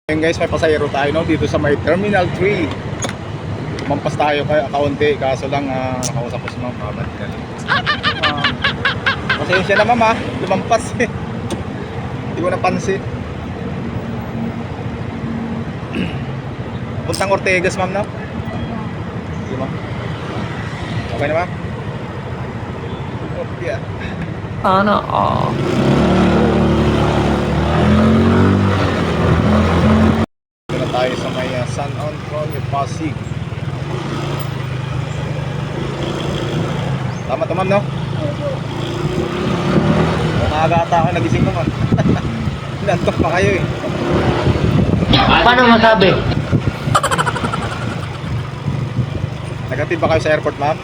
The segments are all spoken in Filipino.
Ayun guys, may pasahero tayo no, dito sa may Terminal 3. Mampas tayo kaya kaunti, kaso lang nakausap ko si Ma'am Mabad. Pasensya na Ma'am lumampas eh. Hindi ko napansin. Puntang Ortegas Ma'am no? Sige Ma'am. Okay na Ma'am? Okay. Sana tayo sa may San Antonio, Pasig. Tama to Ma'am no? Maaga ata ako nagising naman. Nantok pa kayo eh. Paano masabi? Nagatid ba kayo sa airport Ma'am?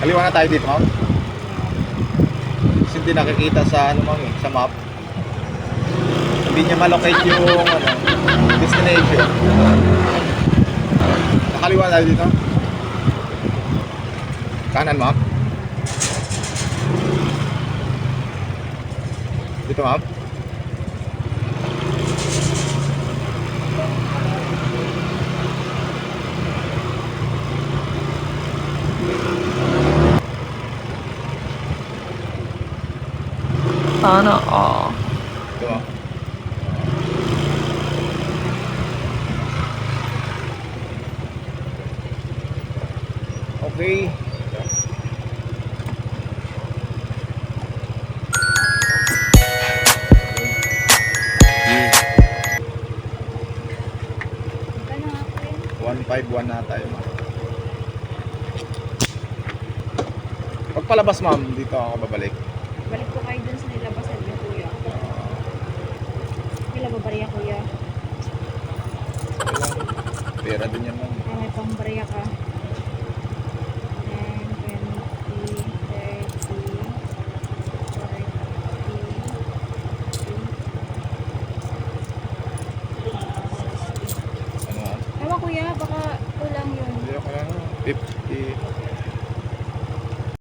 Kaliwa na tayo dito Ma'am. Kasi hindi nakikita sa ano Ma'am sa map. Hindi niya malocate yung destination. Nakaliwa tayo dito. Kanan Ma'am. Dito Ma'am. Sana Dito Ma'am. Okay. One 151 na tayo Ma'am. Pagpalabas Ma'am, dito ako babalik. Balik po kayo dun sa nilabasan niyo, kuya. Kailan ba bariya, kuya? Pera din yan Ma'am. Ay, may pang bariya ka.